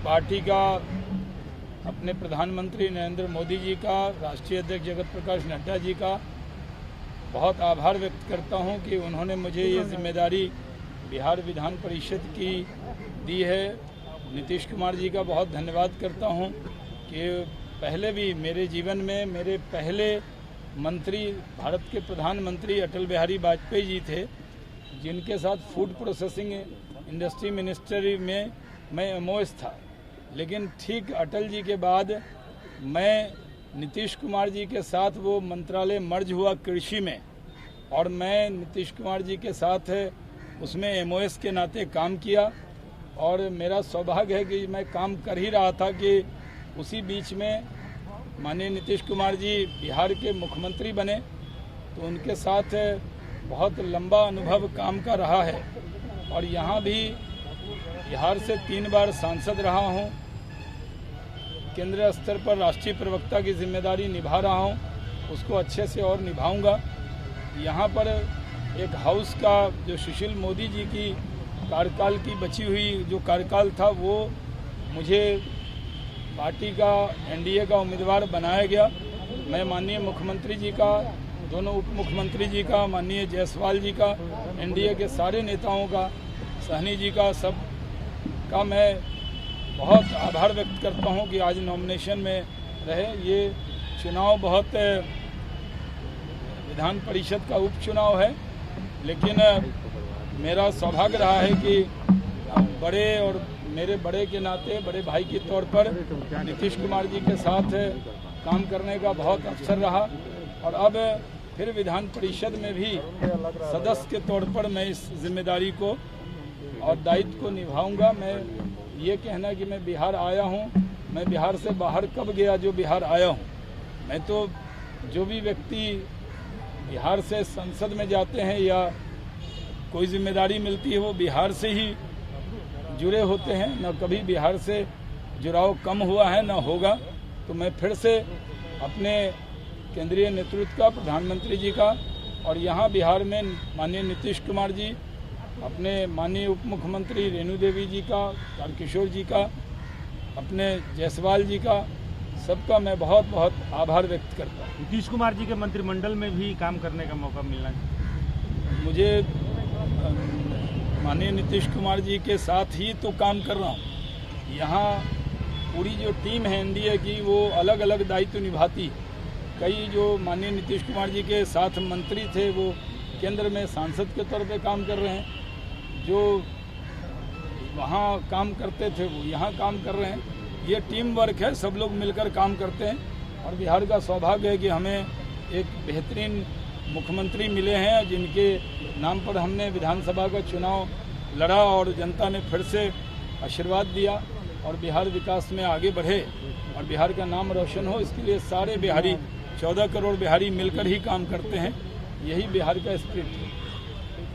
Party का अपने प्रधानमंत्री नरेंद्र मोदी जी का, राष्ट्रीय अध्यक्ष जगत प्रकाश नड्डा जी का बहुत आभार व्यक्त करता हूं कि उन्होंने मुझे ये जिम्मेदारी बिहार विधान परिषद की दी है। नीतीश कुमार जी का बहुत धन्यवाद करता हूं कि पहले भी मेरे जीवन में मेरे पहले मंत्री भारत के प्रधानमंत्री अटल बिहारी वाजपेयी जी थे, जिनके साथ फूड प्रोसेसिंग इंडस्ट्री मिनिस्ट्री में मैं एमओएस था। लेकिन ठीक अटल जी के बाद मैं नीतीश कुमार जी के साथ वो मंत्रालय मर्ज हुआ कृषि में, और मैं नीतीश कुमार जी के साथ उसमें एमओएस के नाते काम किया। और मेरा सौभाग्य है कि मैं काम कर ही रहा था कि उसी बीच में माननीय नीतीश कुमार जी बिहार के मुख्यमंत्री बने, तो उनके साथ बहुत लंबा अनुभव काम का रहा है। और यहाँ भी बिहार से 3 बार सांसद रहा हूँ, केंद्रीय स्तर पर राष्ट्रीय प्रवक्ता की जिम्मेदारी निभा रहा हूँ, उसको अच्छे से और निभाऊंगा। यहाँ पर एक हाउस का जो सुशील मोदी जी की कार्यकाल की बची हुई जो कार्यकाल था, वो मुझे पार्टी का एनडीए का उम्मीदवार बनाया गया। मैं माननीय मुख्यमंत्री जी का, दोनों उप मुख्यमंत्री जी का, माननीय जायसवाल जी का, एनडीए के सारे नेताओं का, सहनी जी का, सब का मैं बहुत आभार व्यक्त करता हूं कि आज नॉमिनेशन में रहे। ये चुनाव बहुत विधान परिषद का उपचुनाव है, लेकिन मेरा सौभाग्य रहा है कि बड़े और मेरे बड़े के नाते, बड़े भाई के तौर पर नीतीश कुमार जी के साथ काम करने का बहुत अवसर रहा। और अब फिर विधान परिषद में भी सदस्य के तौर पर मैं इस जिम्मेदारी को और दायित्व को निभाऊंगा। मैं ये कहना कि मैं बिहार आया हूं, मैं बिहार से बाहर कब गया जो बिहार आया हूं। मैं तो जो भी व्यक्ति बिहार से संसद में जाते हैं या कोई जिम्मेदारी मिलती है, वो बिहार से ही जुड़े होते हैं। न कभी बिहार से जुड़ाव कम हुआ है, न होगा। तो मैं फिर से अपने केंद्रीय नेतृत्व का, प्रधानमंत्री जी का, और यहाँ बिहार में माननीय नीतीश कुमार जी, अपने माननीय उप मुख्यमंत्री रेणु देवी जी का, तारकिशोर जी का, अपने जायसवाल जी का, सबका मैं बहुत बहुत आभार व्यक्त करता हूँ। नीतीश कुमार जी के मंत्रिमंडल में भी काम करने का मौका मिलना चाहिए। मुझे माननीय नीतीश कुमार जी के साथ ही तो काम कर रहा हूँ। यहाँ पूरी जो टीम है एनडीए की, वो अलग अलग दायित्व निभाती। कई जो माननीय नीतीश कुमार जी के साथ मंत्री थे, वो केंद्र में सांसद के तौर पे काम कर रहे हैं। जो वहाँ काम करते थे वो यहाँ काम कर रहे हैं। ये टीम वर्क है, सब लोग मिलकर काम करते हैं। और बिहार का सौभाग्य है कि हमें एक बेहतरीन मुख्यमंत्री मिले हैं, जिनके नाम पर हमने विधानसभा का चुनाव लड़ा और जनता ने फिर से आशीर्वाद दिया और बिहार विकास में आगे बढ़े और बिहार का नाम रोशन हो। इसके लिए सारे बिहारी, 14 करोड़ बिहारी मिलकर ही काम करते हैं। यही बिहार का स्पिरिट है।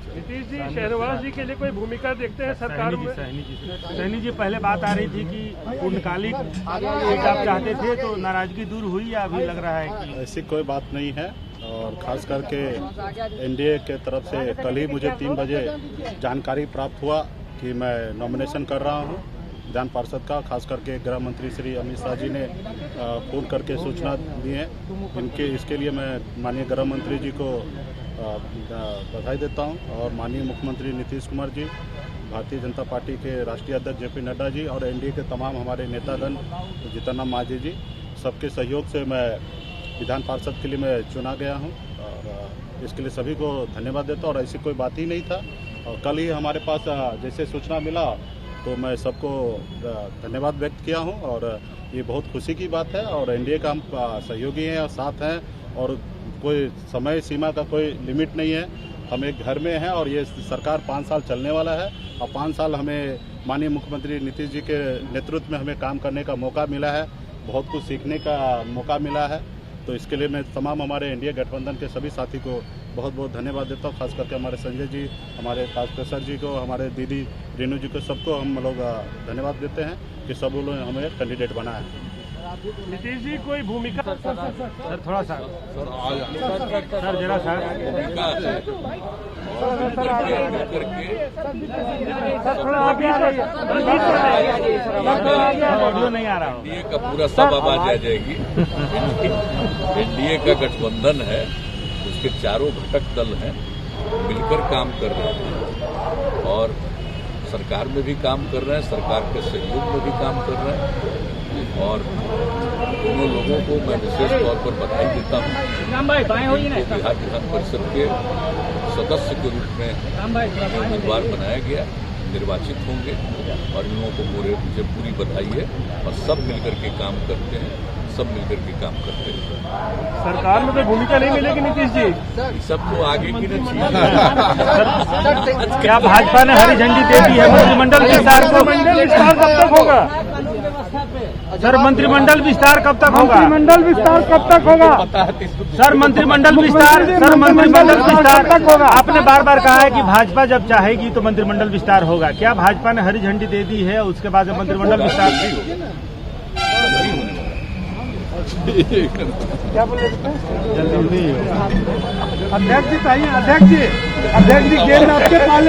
नीतीश जी, शहनवाज जी के लिए कोई भूमिका देखते हैं सरकार में? सहनी जी, पहले बात आ रही थी कि पूर्णकालिक आप चाहते थे, तो नाराजगी दूर हुई या अभी लग रहा है कि? ऐसी कोई बात नहीं है। और खास करके एनडीए के तरफ से कल ही मुझे 3 बजे जानकारी प्राप्त हुआ कि मैं नॉमिनेशन कर रहा हूं विधान पार्षद का। खास करके गृह मंत्री श्री अमित शाह जी ने फोन करके सूचना दी है। इसके लिए मैं माननीय गृह मंत्री जी को बधाई देता हूं। और माननीय मुख्यमंत्री नीतीश कुमार जी, भारतीय जनता पार्टी के राष्ट्रीय अध्यक्ष जेपी नड्डा जी और एनडीए के तमाम हमारे नेतागण, जीतन राम मांझी जी, सबके सहयोग से मैं विधान पार्षद के लिए मैं चुना गया हूं। और इसके लिए सभी को धन्यवाद देता हूं। और ऐसी कोई बात ही नहीं था। और कल ही हमारे पास जैसे सूचना मिला तो मैं सबको धन्यवाद व्यक्त किया हूं। और ये बहुत खुशी की बात है। और एनडीए का हम सहयोगी हैं और साथ हैं, और कोई समय सीमा का कोई लिमिट नहीं है। हम एक घर में हैं और ये सरकार 5 साल चलने वाला है। और 5 साल हमें माननीय मुख्यमंत्री नीतीश जी के नेतृत्व में हमें काम करने का मौका मिला है, बहुत कुछ सीखने का मौका मिला है। तो इसके लिए मैं तमाम हमारे एनडीए गठबंधन के सभी साथी को बहुत बहुत धन्यवाद देता हूँ। खास करके हमारे संजय जी, हमारे तारकिशोर जी को, हमारे दीदी रेणु जी को, सबको हम लोग धन्यवाद देते हैं कि सब लोग हमें कैंडिडेट बनाया है। नीतीश जी कोई भूमिका सर थोड़ा सा सर जरा सा थोड़ा आगे आ जाइए। ऑडियो नहीं आ रहा हो। एनडीए का पूरा सब आवाज आ जाएगी। एनडीए का गठबंधन है, उसके चारों घटक दल हैं, मिलकर काम कर रहे हैं और सरकार में भी काम कर रहे हैं, सरकार के सहयोग में भी काम कर रहे हैं और दोनों लोगों को मैं विशेष तौर पर बधाई देता हूँ। इनको बिहार विधान परिषद के सदस्य के रूप में उम्मीदवार बनाया गया, निर्वाचित होंगे और इन लोगों को मुझे पूरी बधाई है और सब मिलकर के काम करते हैं, सब मिलकर के काम करते हैं। सरकार में कोई भूमिका नहीं मिलेगी नीतीश जी? ये सब तो आगे की न चीज। क्या भाजपा ने हरी झंडी दे दी है मंत्रिमंडल विस्तार को? मंत्रिमंडल विस्तार कब तक होगा? सर मंत्रिमंडल विस्तार कब तक होगा? मंत्रिमंडल विस्तार कब तक होगा? सर मंत्रिमंडल विस्तार कब तक होगा? आपने बार बार कहा है कि भाजपा जब चाहेगी तो मंत्रिमंडल विस्तार होगा। क्या भाजपा ने हरी झंडी दे दी है, उसके बाद मंत्रिमंडल विस्तार क्या बोले? जल्दी नहीं होगा। अध्यक्ष जी चाहिए, अध्यक्ष जी गेंद आपके पाले